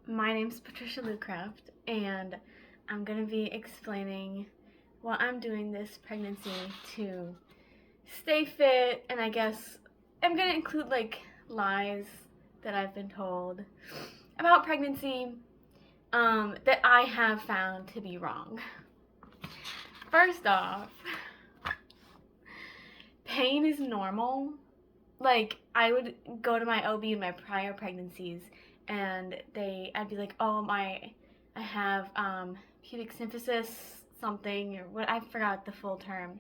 My name's Patricia Lucraft, and I'm going to be explaining what I'm doing this pregnancy to stay fit, and I guess I'm going to include lies that I've been told about pregnancy that I have found to be wrong. First off, pain is normal. I would go to my OB in my prior pregnancies, and I'd be like, oh, I have pubic symphysis something, or what, I forgot the full term.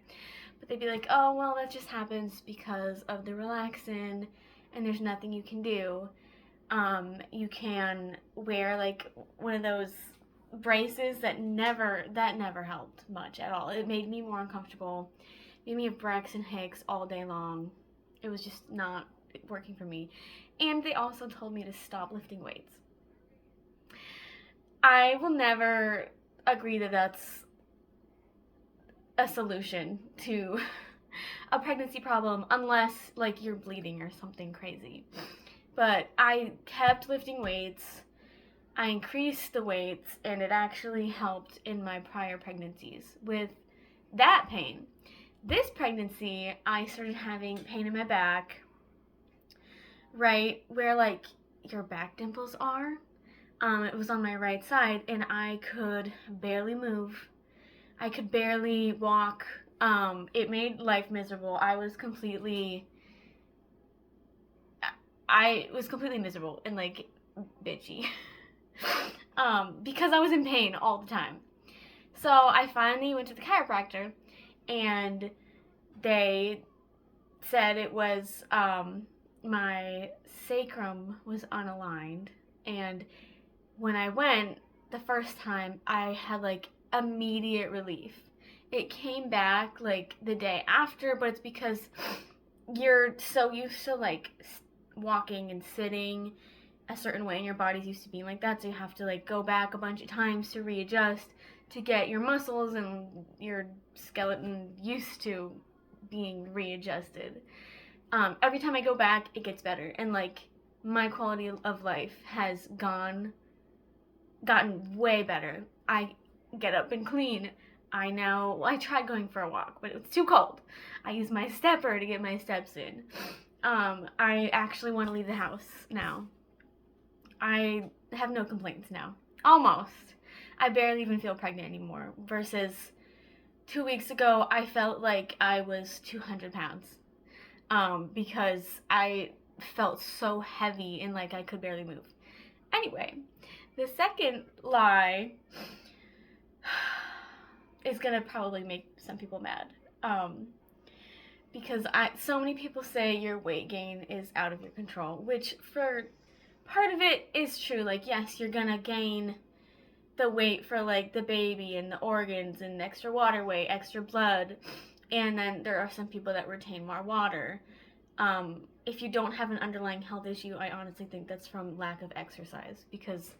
But they'd be like, oh, well, that just happens because of the relaxin, and there's nothing you can do. You can wear one of those braces that never helped much at all. It made me more uncomfortable. Made me have Braxton Hicks all day long. It was just not working for me. And they also told me to stop lifting weights. I will never agree that that's a solution to a pregnancy problem unless you're bleeding or something crazy. But I kept lifting weights. I increased the weights, and it actually helped in my prior pregnancies with that pain. This pregnancy, I started having pain in my back, right where your back dimples are. It was on my right side, and I could barely move. I could barely walk. It made life miserable. I was completely miserable and bitchy. Because I was in pain all the time. So I finally went to the chiropractor, and they said it was my sacrum was unaligned. And when I went the first time, I had immediate relief. It came back the day after, but it's because you're so used to walking and sitting a certain way, and your body's used to being like that, so you have to go back a bunch of times to readjust to get your muscles and your skeleton used to being readjusted. Every time I go back, it gets better, and my quality of life has gotten way better. I get up and clean. I tried going for a walk, but it was too cold. I use my stepper to get my steps in. I actually want to leave the house now. I have no complaints now. Almost. I barely even feel pregnant anymore. Versus 2 weeks ago, I felt like I was 200 pounds. Because I felt so heavy and I could barely move. Anyway, the second lie is gonna probably make some people mad. Because so many people say your weight gain is out of your control, which for part of it is true. Yes, you're gonna gain the weight for the baby and the organs and extra water weight, extra blood, and then there are some people that retain more water. If you don't have an underlying health issue, I honestly think that's from lack of exercise, because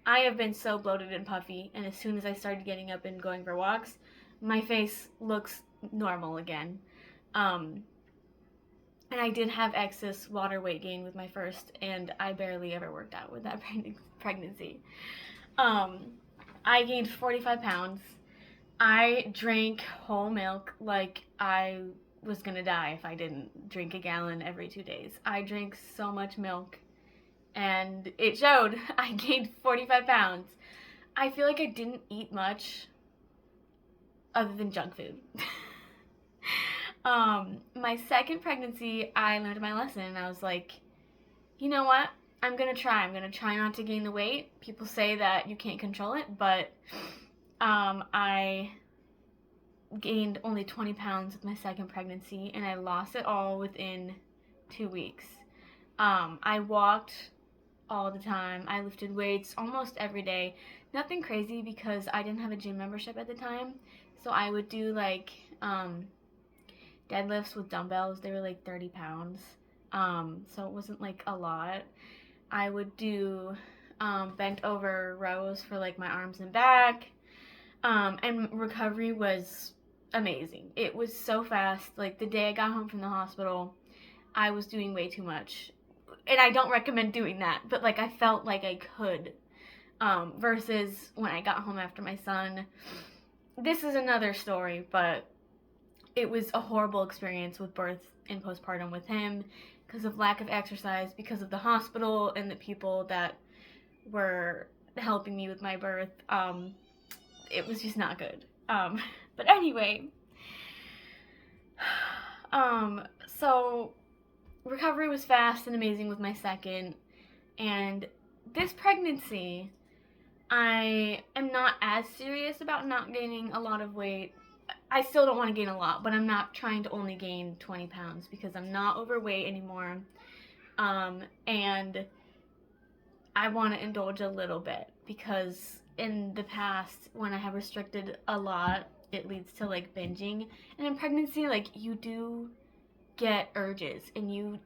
I have been so bloated and puffy, and as soon as I started getting up and going for walks, my face looks normal again. And I did have excess water weight gain with my first, and I barely ever worked out with that pregnancy. I gained 45 pounds. I drank whole milk like I was gonna die if I didn't drink a gallon every 2 days. I drank so much milk, and it showed. I gained 45 pounds. I feel like I didn't eat much other than junk food. My second pregnancy, I learned my lesson, and I was like, you know what? I'm gonna try not to gain the weight. People say that you can't control it, but I gained only 20 pounds with my second pregnancy, and I lost it all within 2 weeks. I walked all the time. I lifted weights almost every day. Nothing crazy because I didn't have a gym membership at the time, so I would do deadlifts with dumbbells. They were 30 pounds, so it wasn't a lot. I would do bent over rows for my arms and back, and recovery was amazing. It was so fast. The day I got home from the hospital, I was doing way too much, and I don't recommend doing that, but I felt like I could. versus when I got home after my son. This is another story, but it was a horrible experience with birth and postpartum with him because of lack of exercise, because of the hospital and the people that were helping me with my birth. It was just not good. But anyway, so recovery was fast and amazing with my second, and this pregnancy, I am not as serious about not gaining a lot of weight. I still don't want to gain a lot, but I'm not trying to only gain 20 pounds because I'm not overweight anymore. And I want to indulge a little bit because in the past, when I have restricted a lot, it leads to like binging. And in pregnancy, like you do get urges and you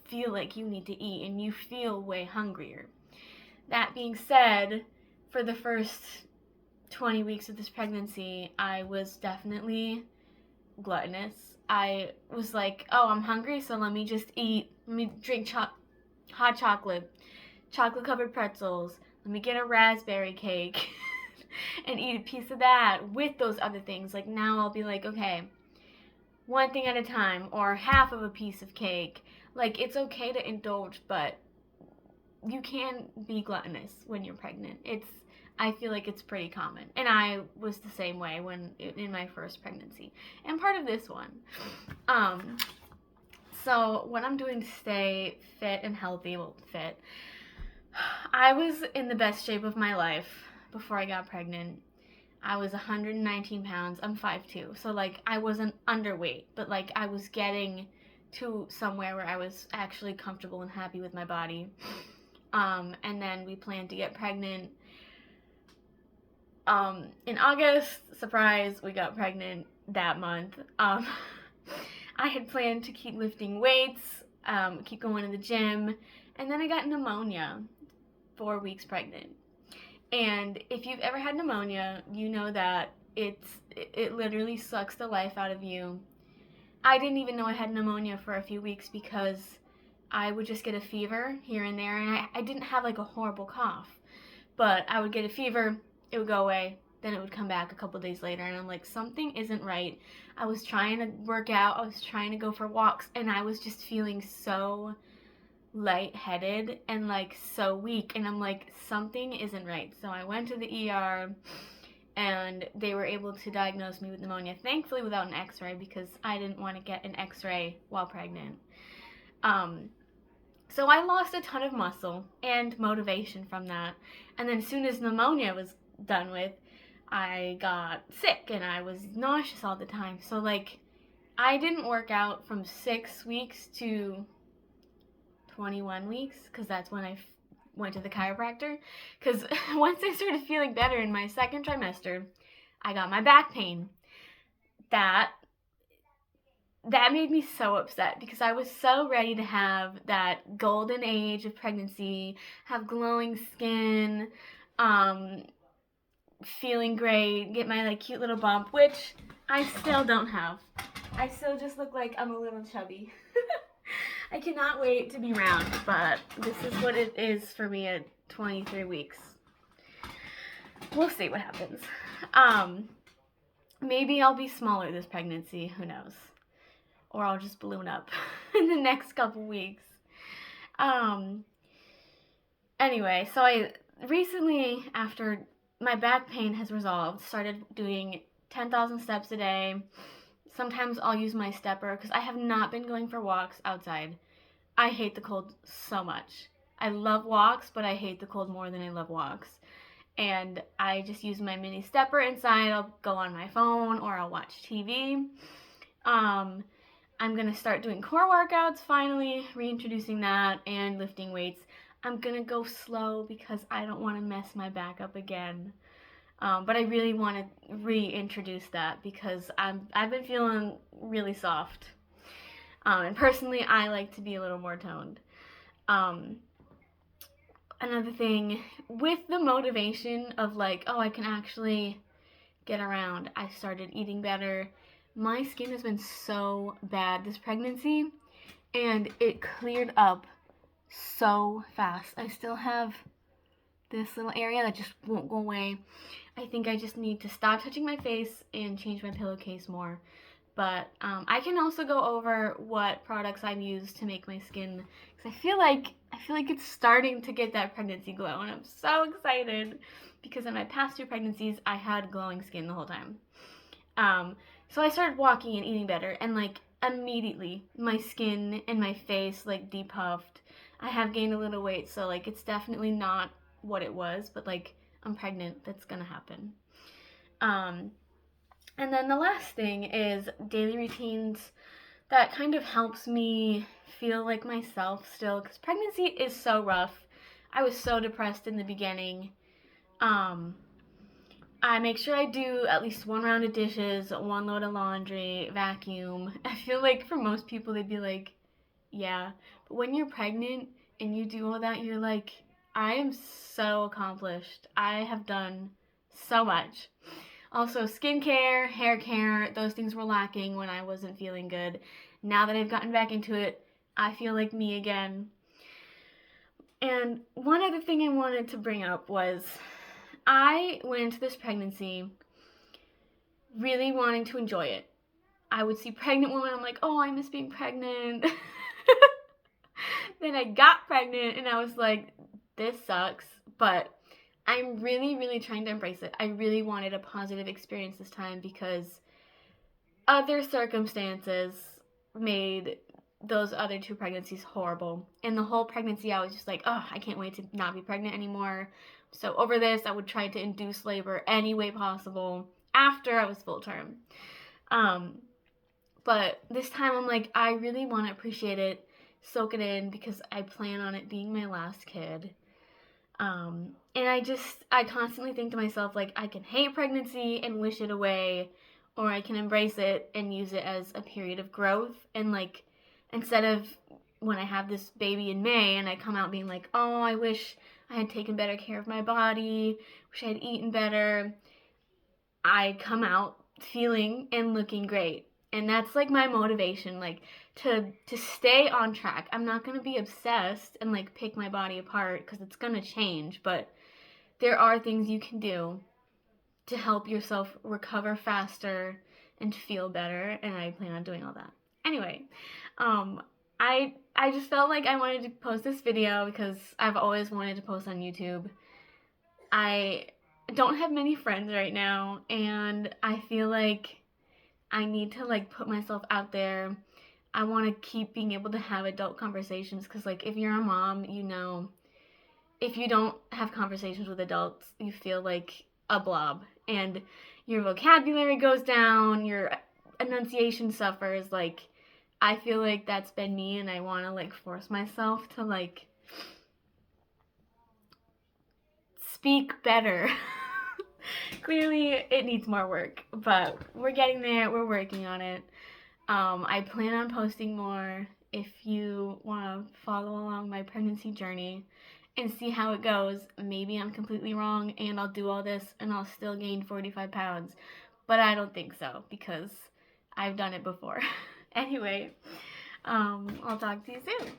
feel like you need to eat and you feel way hungrier. That being said, for the first 20 weeks of this pregnancy, I was definitely gluttonous. I was like, oh, I'm hungry, so let me just eat. Let me drink hot chocolate covered pretzels. Let me get a raspberry cake and eat a piece of that with those other things. Like now I'll be like, okay, one thing at a time or half of a piece of cake. Like it's okay to indulge, but you can be gluttonous when you're pregnant. I feel like it's pretty common. And I was the same way when in my first pregnancy. And part of this one. So what I'm doing to stay fit and healthy, I was in the best shape of my life before I got pregnant. I was 119 pounds. I'm 5'2". So like I wasn't underweight, but like I was getting to somewhere where I was actually comfortable and happy with my body. And then we planned to get pregnant. In August, surprise, we got pregnant that month. I had planned to keep lifting weights, keep going to the gym, and then I got pneumonia 4 weeks pregnant. And if you've ever had pneumonia, you know that it literally sucks the life out of you. I didn't even know I had pneumonia for a few weeks because I would just get a fever here and there, and I didn't have like a horrible cough, but I would get a fever, it would go away, then it would come back a couple days later, and I'm like, something isn't right. I was trying to work out, I was trying to go for walks, and I was just feeling so lightheaded and like so weak, and I'm like, something isn't right. So I went to the ER, and they were able to diagnose me with pneumonia, thankfully without an x-ray because I didn't want to get an x-ray while pregnant. So I lost a ton of muscle and motivation from that, and then as soon as pneumonia was done with, I got sick and I was nauseous all the time. So like I didn't work out from 6 weeks to 21 weeks because that's when I went to the chiropractor, because once I started feeling better in my second trimester, I got my back pain. That made me so upset because I was so ready to have that golden age of pregnancy, have glowing skin, feeling great, get my like cute little bump, which I still don't have. I still just look like I'm a little chubby. I cannot wait to be round, but this is what it is for me at 23 weeks. We'll see what happens. Maybe I'll be smaller this pregnancy, who knows? Or I'll just balloon up in the next couple weeks. Anyway, so I recently, after my back pain has resolved, started doing 10,000 steps a day. Sometimes I'll use my stepper because I have not been going for walks outside. I hate the cold so much. I love walks, but I hate the cold more than I love walks. And I just use my mini stepper inside. I'll go on my phone or I'll watch TV. I'm going to start doing core workouts finally, reintroducing that, and lifting weights. I'm going to go slow because I don't want to mess my back up again. But I really want to reintroduce that because I've been feeling really soft. And personally, I like to be a little more toned. Another thing, with the motivation of like, oh, I can actually get around, I started eating better. My skin has been so bad this pregnancy, and it cleared up so fast. I still have this little area that just won't go away. I think I just need to stop touching my face and change my pillowcase more. But I can also go over what products I've used to make my skin, because I feel like it's starting to get that pregnancy glow, and I'm so excited because in my past 2 pregnancies I had glowing skin the whole time. So I started walking and eating better, and like immediately my skin and my face like depuffed. I have gained a little weight, so like it's definitely not what it was, but like I'm pregnant, that's gonna happen. And then the last thing is daily routines that kind of helps me feel like myself still, because pregnancy is so rough. I was so depressed in the beginning. I make sure I do at least 1 round of dishes, 1 load of laundry, vacuum. I feel like for most people they'd be like, yeah. But when you're pregnant and you do all that, you're like, I am so accomplished. I have done so much. Also, skincare, hair care, those things were lacking when I wasn't feeling good. Now that I've gotten back into it, I feel like me again. And one other thing I wanted to bring up was I went into this pregnancy really wanting to enjoy it. I would see pregnant women, I'm like, oh, I miss being pregnant. Then I got pregnant and I was like, this sucks, but I'm really, really trying to embrace it. I really wanted a positive experience this time because other circumstances made those other 2 pregnancies horrible. And the whole pregnancy, I was just like, oh, I can't wait to not be pregnant anymore. So over this, I would try to induce labor any way possible after I was full term. But this time I'm like, I really want to appreciate it, soak it in, because I plan on it being my last kid. And I constantly think to myself, like, I can hate pregnancy and wish it away, or I can embrace it and use it as a period of growth. And like, instead of when I have this baby in May and I come out being like, oh, I wish I had taken better care of my body, wish I had eaten better, I come out feeling and looking great. And that's like my motivation, like to stay on track. I'm not going to be obsessed and like pick my body apart, because it's going to change, but there are things you can do to help yourself recover faster and feel better, and I plan on doing all that. Anyway, I just felt like I wanted to post this video because I've always wanted to post on YouTube. I don't have many friends right now, and I feel like I need to like put myself out there. I want to keep being able to have adult conversations, because like if you're a mom, you know, if you don't have conversations with adults, you feel like a blob, and your vocabulary goes down, your enunciation suffers. Like, I feel like that's been me, and I want to like force myself to like speak better. Clearly it needs more work, but we're getting there. We're working on it. I plan on posting more if you want to follow along my pregnancy journey and see how it goes. Maybe I'm completely wrong and I'll do all this and I'll still gain 45 pounds, but I don't think so because I've done it before. Anyway, I'll talk to you soon.